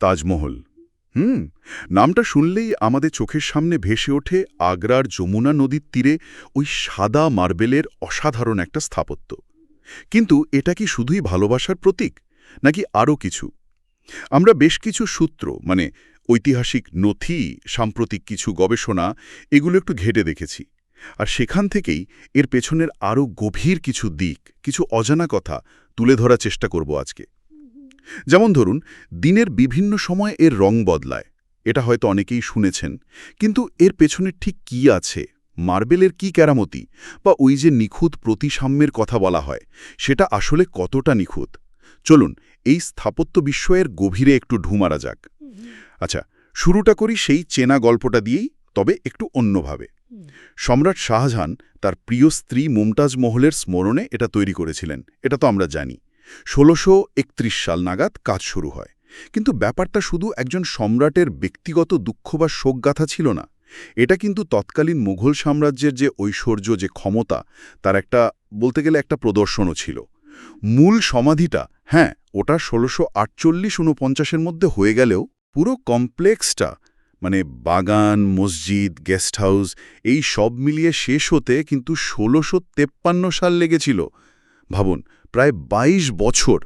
তাজমহল। হুম। নামটা শুনলেই আমাদের চোখের সামনে ভেসে ওঠে আগ্রার যমুনা নদীর তীরে ওই সাদা মার্বেলের অসাধারণ একটা স্থাপত্য। কিন্তু এটা কি শুধুই ভালোবাসার প্রতীক, নাকি আরও কিছু? আমরা বেশ কিছু সূত্র, মানে ঐতিহাসিক নথি, সাম্প্রতিক কিছু গবেষণা, এগুলো একটু ঘেঁটে দেখেছি। আর সেখান থেকেই এর পেছনের আরও গভীর কিছু দিক, কিছু অজানা কথা তুলে ধরার চেষ্টা করব আজকে। যেমন ধরুন, দিনের বিভিন্ন সময় এর রং বদলায়। এটা হয়তো অনেকেই শুনেছেন। কিন্তু এর পেছনে ঠিক কি আছে, মার্বেলের কি কেরামতি, বা ওই যে নিখুঁত প্রতিসাম্যের কথা বলা হয়, সেটা আসলে কতটা নিখুঁত? চলুন এই স্থাপত্য বিস্ময়ের গভীরে একটু ঢু মারা যাক। আচ্ছা, শুরুটা করি সেই চেনা গল্পটা দিয়েই, তবে একটু অন্যভাবে। সম্রাট শাহজাহান তার প্রিয় স্ত্রী মুমতাজ মহলের স্মরণে এটা তৈরি করেছিলেন, এটা তো আমরা জানি। ১৬৩১ সাল নাগাদ কাজ শুরু হয়। কিন্তু ব্যাপারটা শুধু একজন সম্রাটের ব্যক্তিগত দুঃখ বা শোকগাথা ছিল না। এটা কিন্তু তৎকালীন মুঘল সাম্রাজ্যের যে ঐশ্বর্য, যে ক্ষমতা, তার একটা, বলতে গেলে একটা প্রদর্শনও ছিল। মূল সমাধিটা, হ্যাঁ, ওটা ১৬৪৮-৪৯-এর মধ্যে হয়ে গেলেও পুরো কমপ্লেক্সটা, মানে বাগান, মসজিদ, গেস্ট হাউস, এই সব মিলিয়ে শেষ হতে কিন্তু ১৬৫৩ সাল লেগেছিল। ভাবুন, প্রায় ২২ বছর।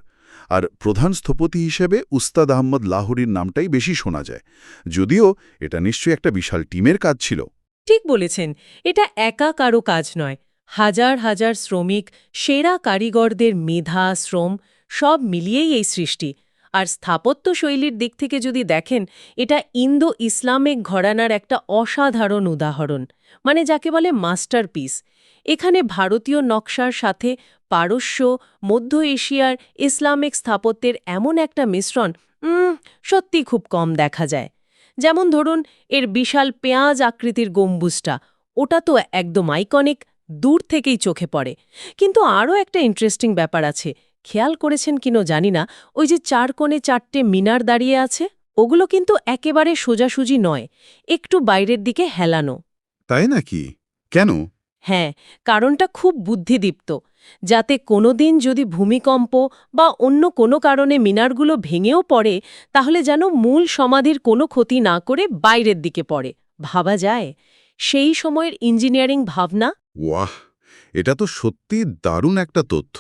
আর প্রধান স্থপতি হিসেবে উস্তাদ আহমদ লাহোরীর নামটাই বেশি শোনা যায়, যদিও এটা নিশ্চয়ই একটা বিশাল টিমের কাজ ছিল। ঠিক বলেছেন, এটা একা কারো কাজ নয়। হাজার হাজার শ্রমিক, সেরা কারিগরদের মেধা, শ্রম সব মিলিয়েই এই সৃষ্টি। আর স্থাপত্য শৈলীর দিক থেকে যদি দেখেন, এটা ইন্দো ইসলামিক ঘরানার একটা অসাধারণ উদাহরণ, মানে যাকে বলে মাস্টারপিস। এখানে ভারতীয় নকশার সাথে পারস্য, মধ্য এশিয়ার ইসলামিক স্থাপত্যের এমন একটা মিশ্রণ সত্যি খুব কম দেখা যায়। যেমন ধরুন, এর বিশাল পেঁয়াজ আকৃতির গম্বুজটা, ওটা তো একদম আইকনিক, দূর থেকেই চোখে পড়ে। কিন্তু আরও একটা ইন্টারেস্টিং ব্যাপার আছে, খেয়াল করেছেন কিনো জানি না, ওই যে ৪ কোণে ৪টে মিনার দাঁড়িয়ে আছে, ওগুলো কিন্তু একেবারে সোজাসুজি নয়, একটু বাইরের দিকে হেলানো। তাই নাকি? কেন? হ্যাঁ, কারণটা খুব বুদ্ধিদীপ্ত, যাতে কোনোদিন যদি ভূমিকম্প বা অন্য কোনো কারণে মিনারগুলো ভেঙেও পড়ে, তাহলে যেন মূল সমাধির কোনো ক্ষতি না করে বাইরের দিকে পড়ে। ভাবা যায় সেই সময়ের ইঞ্জিনিয়ারিং ভাবনা। ওয়াহ! এটা তো সত্যি দারুণ একটা তথ্য।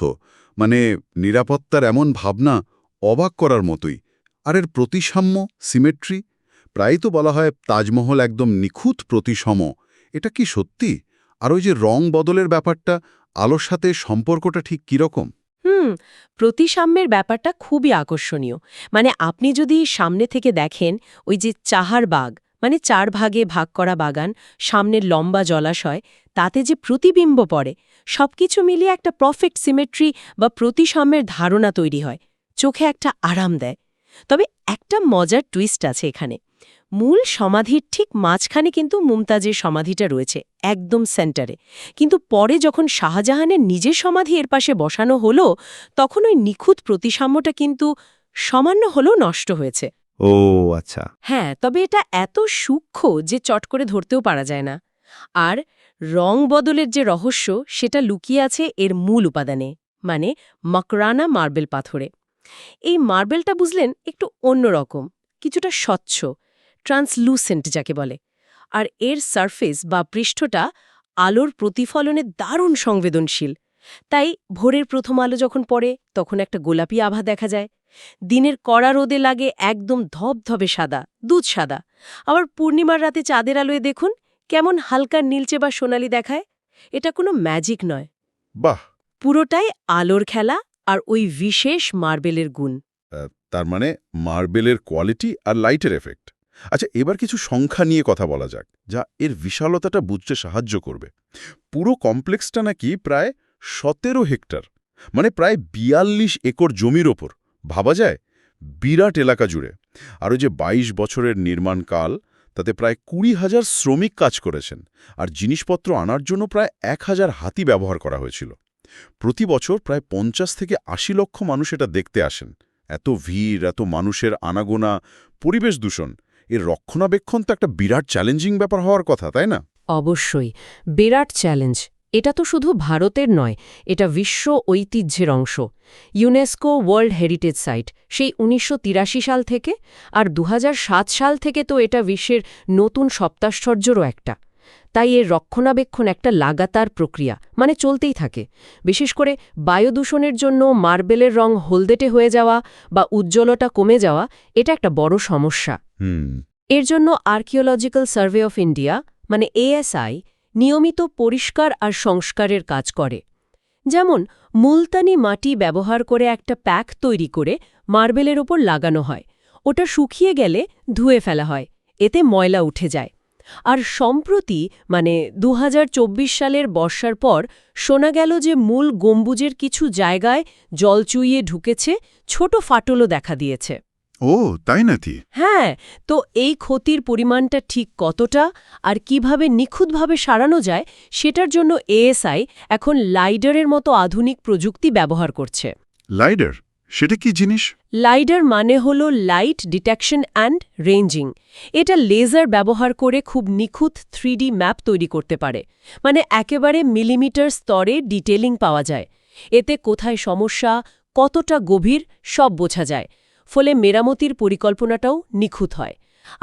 মানে নিরাপত্তার এমন ভাবনা অবাক করার মতোই। আর এর প্রতিসাম্য, সিমেট্রি, প্রায়ই তো বলা হয় তাজমহল একদম নিখুঁত প্রতিসম। এটা কি সত্যি? আর ওই যে রং বদলের ব্যাপারটা, আলোর সাথে সম্পর্কটা ঠিক কীরকম? প্রতিসাম্যের ব্যাপারটা খুবই আকর্ষণীয়। মানে আপনি যদি সামনে থেকে দেখেন, ওই যে চাহার বাগ, মানে ৪ ভাগে ভাগ করা বাগান, সামনের লম্বা জলাশয়, তাতে যে প্রতিবিম্ব পড়ে, সবকিছু মিলিয়ে একটা পারফেক্ট সিমেট্রি বা প্রতিসাম্যের ধারণা তৈরি হয়। চোখে একটা আরাম দেয়। তবে একটা মজার টুইস্ট আছে এখানে। মূল সমাধির ঠিক মাঝখানে কিন্তু মুমতাজের সমাধিটা রয়েছে, একদম সেন্টারে। কিন্তু পরে যখন শাহজাহানের নিজের সমাধি এর পাশে বসানো হলো, তখন ওই নিখুঁত প্রতিসাম্যটা কিন্তু সামান্য হলেও নষ্ট হয়েছে। ও আচ্ছা। হ্যাঁ, তবে এটা এত সূক্ষ্ম যে চট করে ধরতেও পারা যায় না। আর রং বদলের যে রহস্য, সেটা লুকিয়ে আছে এর মূল উপাদানে, মানে মকরানা মার্বেল পাথরে। এই মার্বেলটা বুঝলেন একটু অন্যরকম, কিছুটা স্বচ্ছ, ট্রান্সলুসেন্ট যাকে বলে। আর এর সারফেস বা পৃষ্ঠটা আলোর প্রতিফলনে দারুণ সংবেদনশীল। তাই ভোরের প্রথম আলো যখন পড়ে, তখন একটা গোলাপি আভা দেখা যায়। দিনের কড়া রোদে লাগে একদম ধবধবে সাদা, দুধ সাদা। আবার পূর্ণিমার রাতে চাঁদের আলোয় দেখুন কেমন হালকা নীলচে বা সোনালি দেখায়। এটা কোনো ম্যাজিক নয়, বাহ! পুরোটাই আলোর খেলা আর ওই বিশেষ মার্বেলের গুণ। তার মানে মার্বেলের কোয়ালিটি আর লাইটের এফেক্ট। আচ্ছা, এবার কিছু সংখ্যা নিয়ে কথা বলা যাক, যা এর বিশালতাটা বুঝতে সাহায্য করবে। পুরো কমপ্লেক্সটা নাকি প্রায় ১৭ হেক্টর, মানে প্রায় ৪২ একর জমির ওপর। ভাবা যায়, বিরাট এলাকা জুড়ে। আর ওই যে ২২ বছরের নির্মাণকাল, তাতে প্রায় ২০,০০০ শ্রমিক কাজ করেছেন। আর জিনিসপত্র আনার জন্য প্রায় ১,০০০ হাতি ব্যবহার করা হয়েছিল। প্রতি বছর প্রায় ৫০ থেকে ৮০ লক্ষ মানুষ এটা দেখতে আসেন। এত ভিড়, এত মানুষের আনাগোনা, পরিবেশ দূষণ, এর রক্ষণাবেক্ষণ তো একটা বিরাট চ্যালেঞ্জিং ব্যাপার হওয়ার কথা, তাই না? অবশ্যই, বিরাট চ্যালেঞ্জ। এটা তো শুধু ভারতের নয়, এটা বিশ্ব ঐতিহ্যের অংশ। ইউনেস্কো ওয়ার্ল্ড হেরিটেজ সাইট সেই ১৯৮৩ সাল থেকে, আর ২০০৭ সাল থেকে তো এটা বিশ্বের নতুন সপ্তাশ্চর্যেরও একটা। তাই এর রক্ষণাবেক্ষণ একটা লাগাতার প্রক্রিয়া, মানে চলতেই থাকে। বিশেষ করে বায়ুদূষণের জন্য মার্বেলের রং হলদেটে হয়ে যাওয়া বা উজ্জ্বলতা কমে যাওয়া, এটা একটা বড় সমস্যা। এর জন্য আর্কিওলজিক্যাল সার্ভে অফ ইন্ডিয়া, মানে ASI, নিয়মিত পরিষ্কার আর সংস্কারের কাজ করে। যেমন মুলতানি মাটি ব্যবহার করে একটা প্যাক তৈরি করে মার্বেলের ওপর লাগানো হয়। ওটা শুকিয়ে গেলে ধুয়ে ফেলা হয়, এতে ময়লা উঠে যায়। আর সম্প্রতি, মানে ২০২৪ সালের বর্ষার পর শোনা গেল যে মূল গম্বুজের কিছু জায়গায় জল চুইয়ে ঢুকেছে, ছোট ফাটলও দেখা দিয়েছে। ও তাই নাকি? হ্যাঁ, তো এই ক্ষতির পরিমাণটা ঠিক কতটা আর কিভাবে নিখুঁতভাবে সারানো যায়, সেটার জন্য ASI এখন লাইডারের মতো আধুনিক প্রযুক্তি ব্যবহার করছে। লাইডার সেটা কি জিনিস? লাইডার মানে হলো লাইট ডিটেকশন অ্যান্ড রেঞ্জিং। এটা লেজার ব্যবহার করে খুব নিখুঁত 3D ম্যাপ তৈরি করতে পারে, মানে একেবারে মিলিমিটার স্তরে ডিটেলিং পাওয়া যায়। এতে কোথায় সমস্যা, কতটা গভীর, সব বোঝা যায়। ফলে মেরামতির পরিকল্পনাটাও নিখুঁত হয়।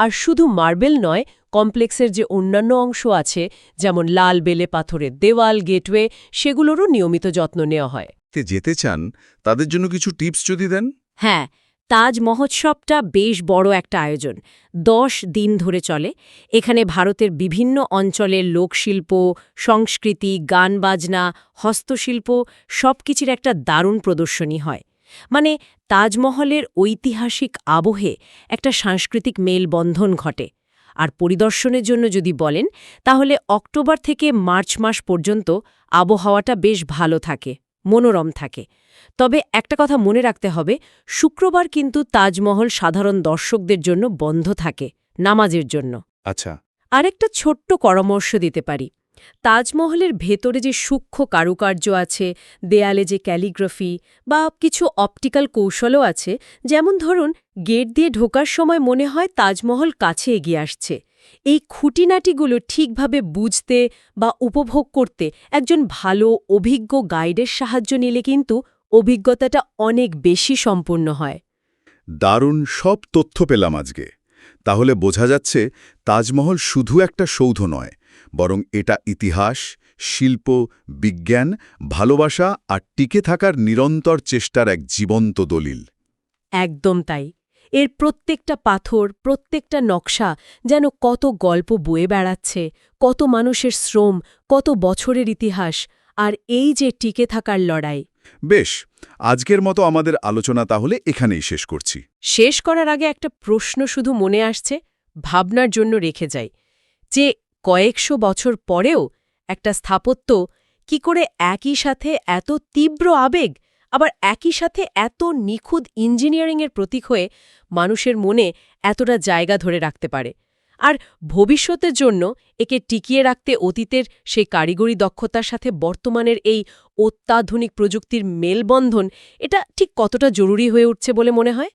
আর শুধু মার্বেল নয়, কমপ্লেক্সের যে অন্যান্য অংশ আছে, যেমন লাল বেলে পাথরের দেওয়াল, গেটওয়ে, সেগুলোরও নিয়মিত যত্ন নেওয়া হয়। যেতে চান তাদের জন্য কিছু টিপস যদি দেন। হ্যাঁ, তাজ মহোৎসবটা বেশ বড় একটা আয়োজন। 10 দিন ধরে চলে। এখানে ভারতের বিভিন্ন অঞ্চলের লোকশিল্প, সংস্কৃতি, গান বাজনা, হস্তশিল্প সবকিছুর একটা দারুণ প্রদর্শনী হয়। মানে তাজমহলের ঐতিহাসিক আবহে একটা সাংস্কৃতিক মেলবন্ধন ঘটে। আর পরিদর্শনের জন্য যদি বলেন, তাহলে অক্টোবর থেকে মার্চ মাস পর্যন্ত আবহাওয়াটা বেশ ভালো থাকে, মনোরম থাকে। তবে একটা কথা মনে রাখতে হবে, শুক্রবার কিন্তু তাজমহল সাধারণ দর্শকদের জন্য বন্ধ থাকে, নামাজের জন্য। আচ্ছা। আরেকটা ছোট্ট পরামর্শ দিতে পারি। তাজমহলের ভেতরে যে সূক্ষ্ম কারুকার্য আছে, দেয়ালে যে ক্যালিগ্রাফি বা কিছু অপটিক্যাল কৌশলও আছে, যেমন ধরুন গেট দিয়ে ঢোকার সময় মনে হয় তাজমহল কাছে এগিয়ে আসছে। এই খুঁটিনাটিগুলো ঠিকভাবে বুঝতে বা উপভোগ করতে একজন ভালো অভিজ্ঞ গাইডের সাহায্য নিলে কিন্তু অভিজ্ঞতাটা অনেক বেশি সম্পূর্ণ হয়। দারুণ সব তথ্য পেলাম আজকে। তাহলে বোঝা যাচ্ছে তাজমহল শুধু একটা সৌধ নয়, বরং এটা ইতিহাস, শিল্প, বিজ্ঞান, ভালোবাসা আর টিকে থাকার নিরন্তর চেষ্টার এক জীবন্ত দলিল। একদম তাই। এর প্রত্যেকটা পাথর, প্রত্যেকটা নকশা যেন কত গল্প বয়ে বেড়াচ্ছে, কত মানুষের শ্রম, কত বছরের ইতিহাস, আর এই যে টিকে থাকার লড়াই। বেশ, আজকের মতো আমাদের আলোচনা তাহলে এখানেই শেষ করছি। শেষ করার আগে একটা প্রশ্ন শুধু মনে আসছে, ভাবনার জন্য রেখে যাই, যে কয়েকশো বছর পরেও একটা স্থাপত্য কি করে একই সাথে এত তীব্র আবেগ, আবার একই সাথে এত নিখুঁত ইঞ্জিনিয়ারিংয়ের প্রতীক হয়ে মানুষের মনে এতটা জায়গা ধরে রাখতে পারে। আর ভবিষ্যতের জন্য একে টিকিয়ে রাখতে অতীতের সেই কারিগরি দক্ষতার সাথে বর্তমানের এই অত্যাধুনিক প্রযুক্তির মেলবন্ধন, এটা ঠিক কতটা জরুরি হয়ে উঠছে বলে মনে হয়?